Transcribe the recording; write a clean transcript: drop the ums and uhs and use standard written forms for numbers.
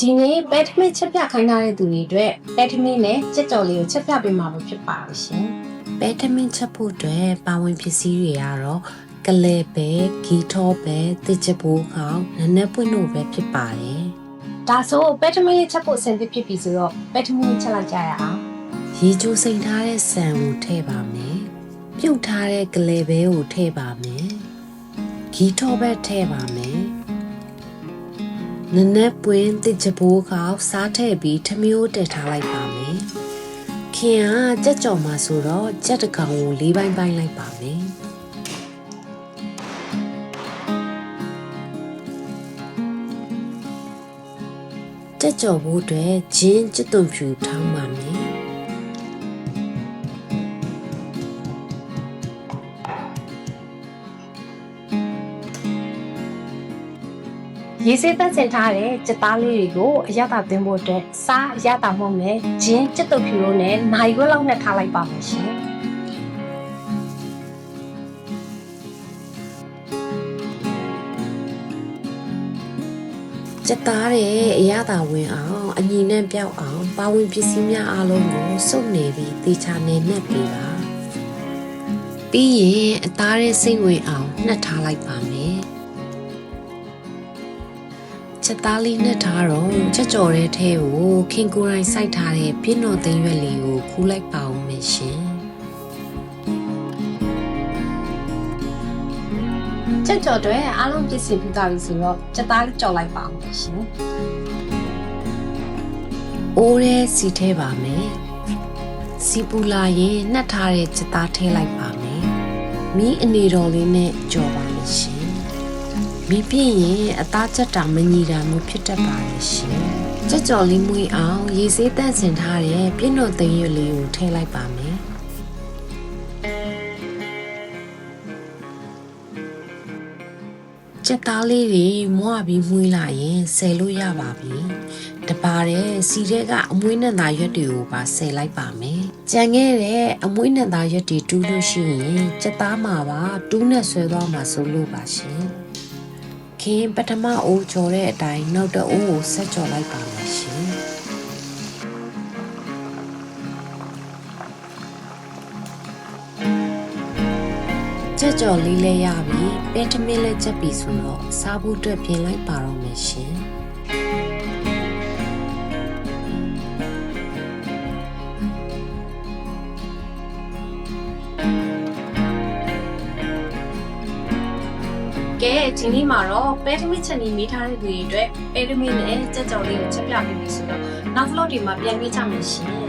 ဒီနေ့ပဲထမင်းချက်ပြခိုင်းထားတဲ့သူတွေအတွက်ပဲထမင်းနဲ့ကြက်ကြော်လေးကိုချက်ပြပေးမှာဖြစ်ပါလိမ့်ရှင်။ပဲထမင်းချက်ဖို့အတွက်ပါဝင်ပစ္စည်းတွေကတော့ကလဲပဲ၊ဂီထောပဲ၊တစ်ချက်ပိုးခေါင်း၊နနက်ပွင့်တို့ပဲဖြစ်ပါတယ်။ဒါဆိုပဲထမင်းချက်ဖို့အဆင်သင့်ဖြစ်ပြီဆိုတော့ပဲထမင်းချက်လိုက်ကြရအောင်။ရေချိုးစိမ်ထားတဲ့ဆန်ကိုထည့်ပါမယ်။ပြုတ်ထားတဲ့ကလဲပဲကိုထည့်ပါမယ်။ဂီထောပဲထည့်ပါမယ်။နနက်ပွင့်တစ်ချက်ပိုးခေါင်းစားထည့်ပြီးထမင်းကိုတည်ထားလိုက်ပါမယ်။ခင်ကကြက်ကြော်မှာဆိုတော့ကြက်တကောင်ကို၄ပိုင်းပိုင်းလိုက်ပါမယ်။ကြက်ကြော်ဖို့အတွက်ဂျင်းကြက်သွန်ဖြူထောင်းပါမယ်။ရေစေးသက်စင်ထားတဲ့ကြက်သားလေးတွေကိုအရသာသွင်းဖို့အတွက်စားအရသာမှုနဲ့ဂျင်းကြက်သွန်ဖြူတို့နဲ့နိုင်ခွက်လောက်နဲ့ထားလိုက်ပါမယ်ရှင်။ကြက်သားတဲ့အရသာဝင်အောင်အညီနဲ့ပြောက်အောင်ပါဝင်ပစ္စည်းများအားလုံးကိုစုပ်နေပြီးတေချာနေနဲ့ပေးပါ။ပြီးရင်အသားရဲ့စိတ်ဝင်အောင်နှက်ထားလိုက်ပါမယ်။ချက်သားလေးနဲ့ထားတော့ချက်ကြော်တဲ့ထဲကိုခင်ကိုယ်တိုင်စိုက်ထားတဲ့ပြည့်တော်သိမ်းရွက်လေးကိုခူးလိုက်ပါအောင်မယ်ရှင်ချက်ကြော်တွေအားလုံးပြည့်စုံပြီးသားပြီဆိုတော့ချက်သားလေးကြော်လိုက်ပါအောင်မယ်ရှင်အိုးရဲစီထဲပါမယ်စီပူလာရင်နှက်ထားတဲ့ချက်သားထည့်လိုက်ပါမယ်မီးအနေတော်လေးနဲ့ကြော်ပါမယ်ရှင်မီးပြင်းရင်အသားချက်တာမညီတာမျိုးဖြစ်တတ်ပါတယ်ရှင်။ကြက်ကြော်လေးမွေးအောင်ရေစေးတန့်စင်ထားတဲ့ပြည့်တော်သိမ်းရွက်လေးကိုထည့်လိုက်ပါမယ်။ကြက်သားလေးတွေမွပြီးမွေးလာရင်ဆယ်လို့ရပါပြီ။တပါတဲ့စီထဲကအမွှေးနဲ့သားရွက်တွေကိုပါဆယ်လိုက်ပါမယ်။ကြံခဲ့တဲ့အမွှေးနဲ့သားရွက်တွေတူးလို့ရှိရင်ကြက်သားမှာပါတူးနဲ့ဆွဲသွားမှာဆိုလို့ပါရှင်။ခင်ပထမအိုးကြော်တဲ့အတိုင်းနောက်တအိုးကိုဆက်ကြော်လိုက်ပါမယ်ရှင်ကြက်ကြော်လေးလဲရပြီပဲထမင်းလဲချက်ပြီဆိုတော့စားဖို့အတွက်ပြင်လိုက်ပါတော့မယ်ရှင်ကဲဒီနေ့မှာတော့ပဲထမင်းချက်နေမိထားတဲ့သူတွေအတွက်ပဲထမင်းနဲ့ကြက်ကြော်လေးကိုချက်ပြပေးပြီဆိုတော့နောက် vlog တွေမှာပြန်ပြကြမယ်ရှင်